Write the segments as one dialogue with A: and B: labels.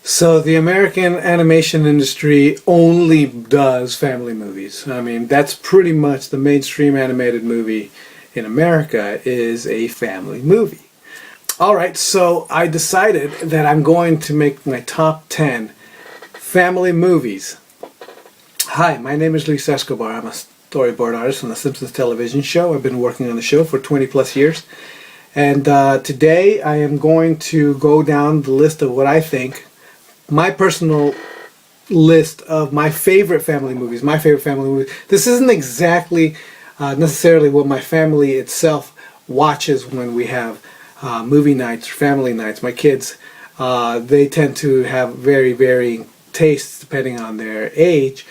A: So the American animation industry only does family movies. I mean, that's pretty much the mainstream animated movie in America is a family movie. Alright, so I decided that I'm going to make my top 10 family movies. Hi, my name is Luis Escobar. I'm a storyboard artist on the Simpsons television show. I've been working on the show for 20 plus years. And today I am going to go down the list of what I think, my personal list of my favorite family movies. This isn't exactly necessarily what my family itself watches when we have movie nights or family nights. My kids, they tend to have very varying tastes depending on their age.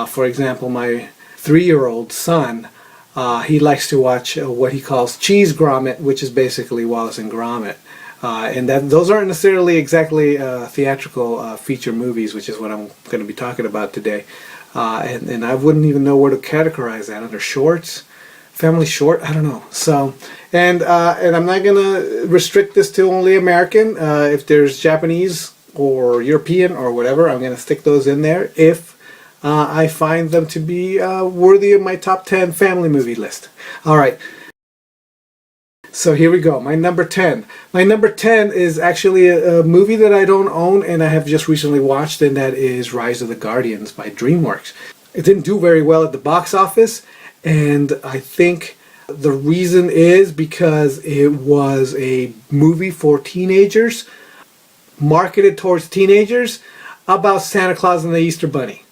A: For example, my 3-year-old son, he likes to watch what he calls cheese grommet, which is basically Wallace and Gromit. And those aren't necessarily exactly theatrical feature movies, which is what I'm going to be talking about today. And I wouldn't even know where to categorize that, under shorts, family short, I don't know. So, and I'm not going to restrict this to only American. If there's Japanese or European or whatever, I'm going to stick those in there if I find them to be worthy of my top 10 family movie list. All right. So here we go. My number 10. My number 10 is actually a movie that I don't own and I have just recently watched, and that is Rise of the Guardians by DreamWorks. It didn't do very well at the box office, and I think the reason is because it was a movie for teenagers, marketed towards teenagers, about Santa Claus and the Easter Bunny.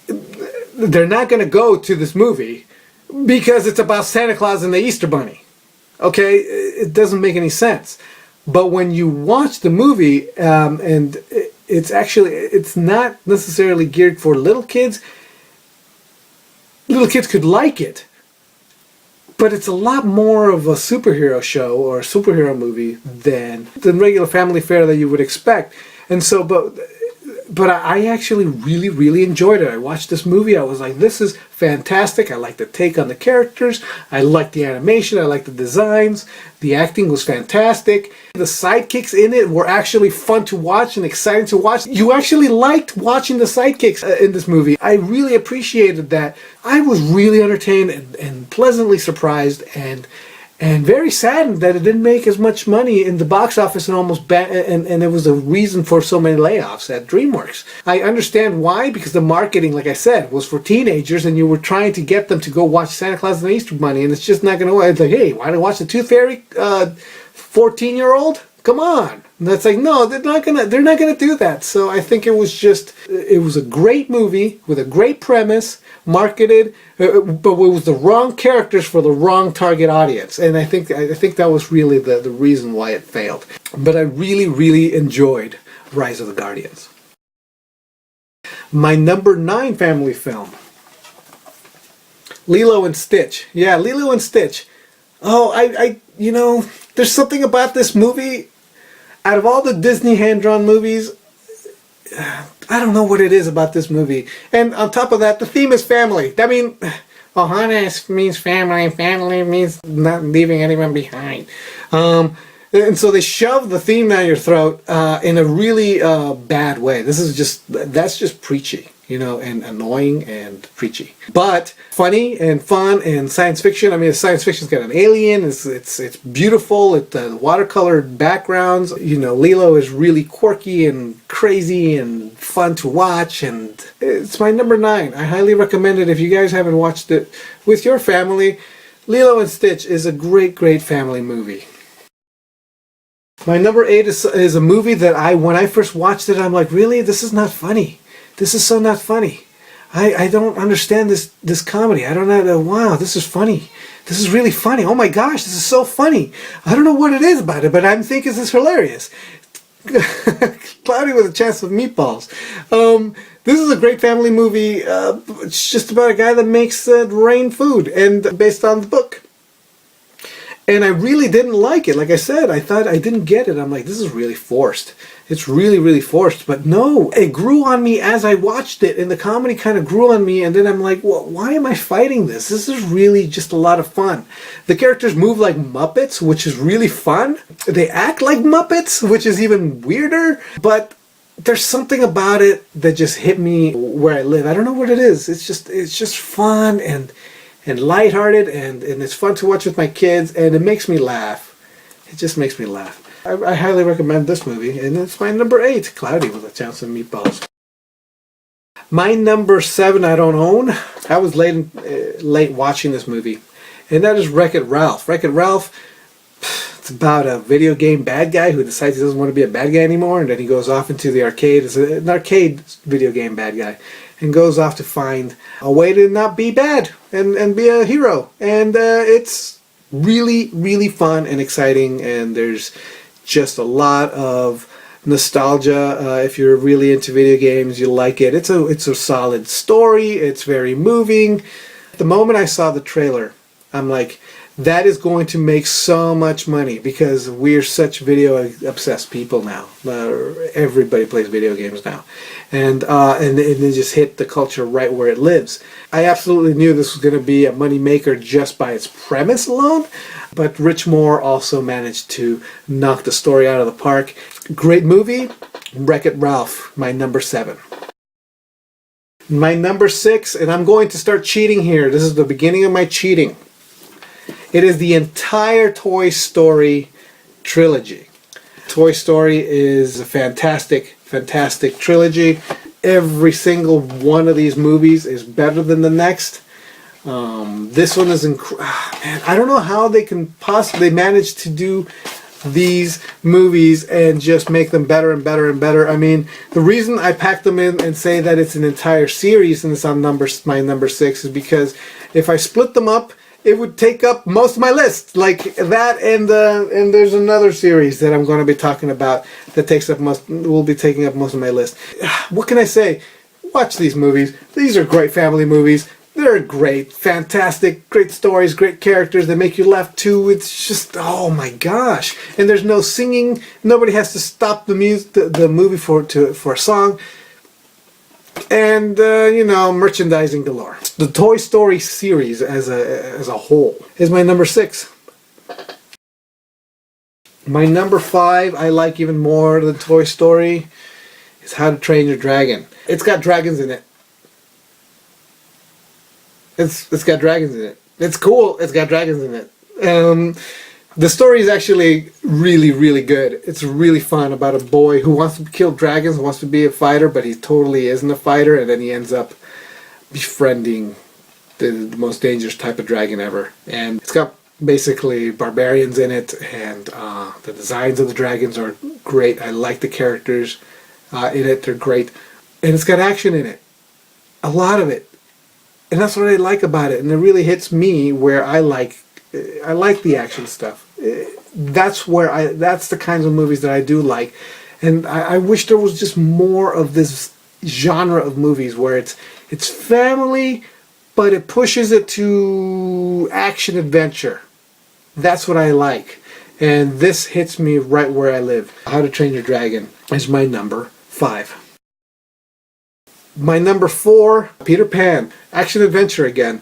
A: They're not going to go to this movie because it's about Santa Claus and the Easter Bunny. Okay? It doesn't make any sense. But when you watch the movie, and it's not necessarily geared for little kids. Little kids could like it. But it's a lot more of a superhero show or a superhero movie than the regular family fare that you would expect. And so, but I actually really enjoyed it. I watched this movie. I was like, this is fantastic. I like the take on the characters. I like the animation. I like the designs. The acting was fantastic. The sidekicks in it were actually fun to watch and exciting to watch. You actually liked watching the sidekicks in this movie. I really appreciated that. I was really entertained and pleasantly surprised and very saddened that it didn't make as much money in the box office and it was a reason for so many layoffs at DreamWorks. I understand why, because the marketing, like I said, was for teenagers and you were trying to get them to go watch Santa Claus and the Easter Bunny, and it's just not going to work. It's like, hey, why don't you watch the Tooth Fairy 14-year-old? Come on. And that's like, no, they're not gonna do that. So I think it was a great movie with a great premise, marketed, but it was the wrong characters for the wrong target audience. And I think that was really the reason why it failed. But I really enjoyed Rise of the Guardians. My number 9 family film, Lilo and Stitch. Yeah, Lilo and Stitch. Oh, you know, there's something about this movie. Out of all the Disney hand-drawn movies, I don't know what it is about this movie. And on top of that, the theme is family. I mean, Ohana means family. Family means not leaving anyone behind. And so they shove the theme down your throat in a really bad way. That's just preachy, you know, and annoying and preachy. But funny and fun and science fiction. I mean, science fiction's got an alien. It's beautiful. The watercolored backgrounds. You know, Lilo is really quirky and crazy and fun to watch. And it's my number 9. I highly recommend it if you guys haven't watched it with your family. Lilo and Stitch is a great family movie. My number 8 is a movie that when I first watched it, I'm like, really? This is not funny. This is so not funny. I don't understand this comedy. I don't know. Wow, this is funny. This is really funny. Oh my gosh, this is so funny. I don't know what it is about it, but I think this is hilarious. Cloudy with a Chance of Meatballs. This is a great family movie. It's just about a guy that makes rain food, and based on the book. And I really didn't like it. Like I said, I thought I didn't get it. I'm like, this is really forced. It's really, really forced. But no, it grew on me as I watched it. And the comedy kind of grew on me. And then I'm like, well, why am I fighting this? This is really just a lot of fun. The characters move like Muppets, which is really fun. They act like Muppets, which is even weirder. But there's something about it that just hit me where I live. I don't know what it is. It's just fun and lighthearted, and it's fun to watch with my kids, and it makes me laugh. It just makes me laugh. I highly recommend this movie, and it's my number 8, Cloudy with a Chance of Meatballs. My number 7 I don't own. I was late watching this movie, and that is WreckIt Ralph. WreckIt Ralph, it's about a video game bad guy who decides he doesn't want to be a bad guy anymore, and then he goes off into the arcade. It's an arcade video game bad guy, and goes off to find a way to not be bad and be a hero. And it's really, really fun and exciting, and there's just a lot of nostalgia. If you're really into video games, you'll like it. It's a solid story. It's very moving. The moment I saw the trailer, I'm like, that is going to make so much money, because we're such video obsessed people now. Everybody plays video games now, and it just hit the culture right where it lives. I absolutely knew this was going to be a money maker just by its premise alone, but Rich Moore also managed to knock the story out of the park. Great movie. WreckIt Ralph, my number 7. My number 6, and I'm going to start cheating here. This is the beginning of my cheating. It is the entire Toy Story trilogy. Toy Story is a fantastic, fantastic trilogy. Every single one of these movies is better than the next. This one is man, I don't know how they can possibly manage to do these movies and just make them better and better and better. I mean, the reason I packed them in and say that it's an entire series and it's on my number 6 is because if I split them up, it would take up most of my list, like that, and there's another series that I'm going to be talking about that will be taking up most of my list. What can I say? Watch these movies. These are great family movies. They're great, fantastic, great stories, great characters. They make you laugh too. It's just, oh my gosh! And there's no singing. Nobody has to stop the movie for a song. And merchandising galore. The Toy Story series as a whole is my number 6. My number 5, I like even more than Toy Story, is How to Train Your Dragon. It's got dragons in it. It's got dragons in it. It's cool. It's got dragons in it. The story is actually really, really good. It's really fun about a boy who wants to kill dragons, wants to be a fighter, but he totally isn't a fighter, and then he ends up befriending the most dangerous type of dragon ever. And it's got basically barbarians in it, and the designs of the dragons are great. I like the characters in it. They're great. And it's got action in it. A lot of it. And that's what I like about it. And it really hits me where I like the action stuff. That's the kinds of movies that I do like, and I wish there was just more of this genre of movies where it's family, but it pushes it to action adventure. That's what I like, and this hits me right where I live. How to Train Your Dragon is my number 5. My number 4, Peter Pan, action adventure again.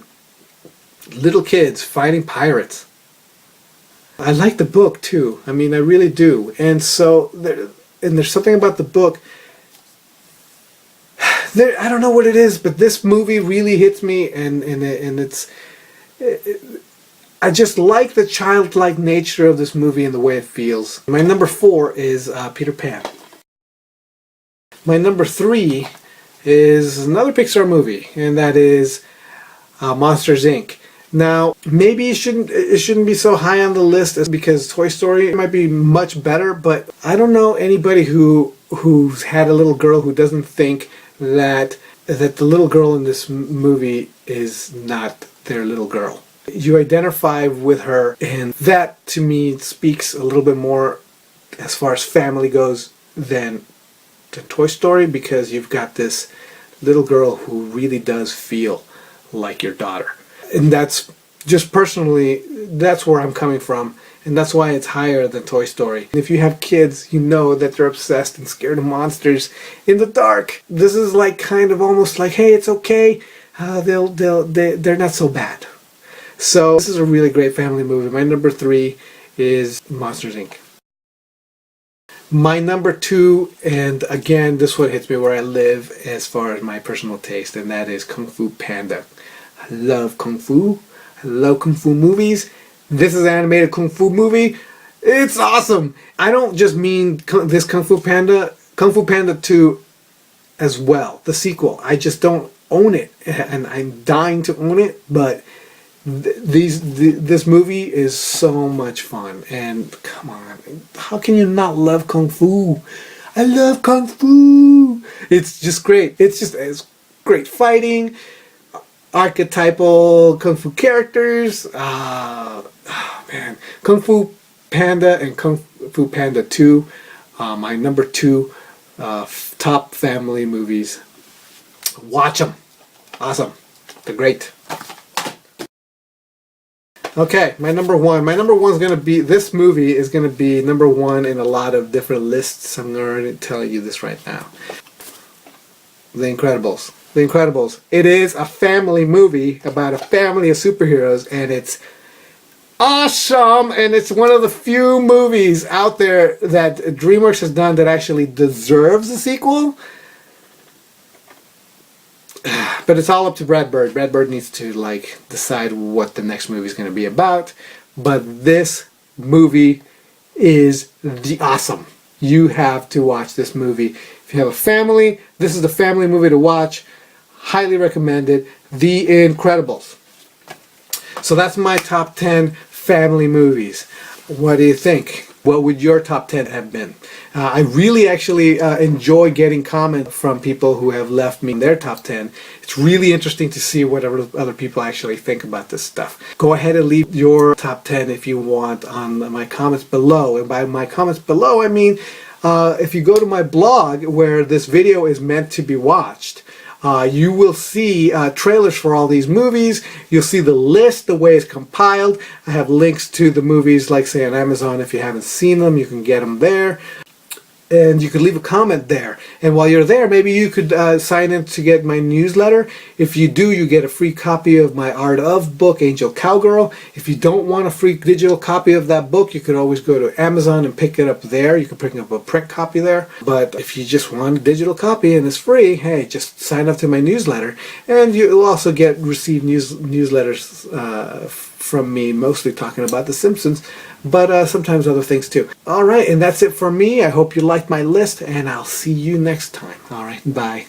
A: Little kids fighting pirates. I like the book too. I mean, I really do. And so there's something about the book. I don't know what it is, but this movie really hits me, and I just like the childlike nature of this movie and the way it feels. My number 4 is Peter Pan. My number 3 is another Pixar movie, and that is Monsters, Inc. Now, maybe it shouldn't be so high on the list because Toy Story might be much better, but I don't know anybody who's had a little girl who doesn't think that the little girl in this movie is not their little girl. You identify with her, and that to me speaks a little bit more as far as family goes than Toy Story, because you've got this little girl who really does feel like your daughter. And that's Just personally, that's where I'm coming from. And that's why it's higher than Toy Story. If you have kids, you know that they're obsessed and scared of monsters in the dark. This is like kind of almost like, hey, it's okay. They're not so bad. So this is a really great family movie. My number 3 is Monsters, Inc. My number 2, and again, this one hits me where I live as far as my personal taste, and that is Kung Fu Panda. I love Kung Fu. I love Kung Fu movies. This is an animated Kung Fu movie. It's awesome. I don't just mean this Kung Fu Panda 2 as well, the sequel. I just don't own it, and I'm dying to own it, but this movie is so much fun. And come on, how can you not love Kung Fu? I love Kung Fu. It's just great. It's great fighting, archetypal Kung Fu characters. Man, Kung Fu Panda and Kung Fu Panda 2, my number 2 top family movies. Watch them. Awesome. They're great. Okay, my number 1. My number 1 is going to be, this movie is going to be number 1 in a lot of different lists. I'm going to tell you this right now. The Incredibles. The Incredibles. It is a family movie about a family of superheroes, and it's awesome, and it's one of the few movies out there that DreamWorks has done that actually deserves a sequel. But it's all up to Brad Bird. Brad Bird needs to decide what the next movie is going to be about. But this movie is awesome. You have to watch this movie. If you have a family, this is the family movie to watch. Highly recommended. The Incredibles. So that's my top 10 family movies. What do you think? What would your top 10 have been? I really actually enjoy getting comments from people who have left me their top 10. It's really interesting to see what other people actually think about this stuff. Go ahead and leave your top 10 if you want on my comments below. And by my comments below, I mean if you go to my blog where this video is meant to be watched, you will see trailers for all these movies. You'll see the list, the way it's compiled. I have links to the movies, like say on Amazon. If you haven't seen them, you can get them there. And you could leave a comment there. And while you're there, maybe you could sign in to get my newsletter. If you do, you get a free copy of my Art of book, Angel Cowgirl. If you don't want a free digital copy of that book, you could always go to Amazon and pick it up there. You can pick up a print copy there. But if you just want a digital copy and it's free, hey, just sign up to my newsletter. And you'll also receive newsletters from me, mostly talking about The Simpsons, but sometimes other things too. Alright, and that's it for me. I hope you liked my list, and I'll see you next time. Alright, bye.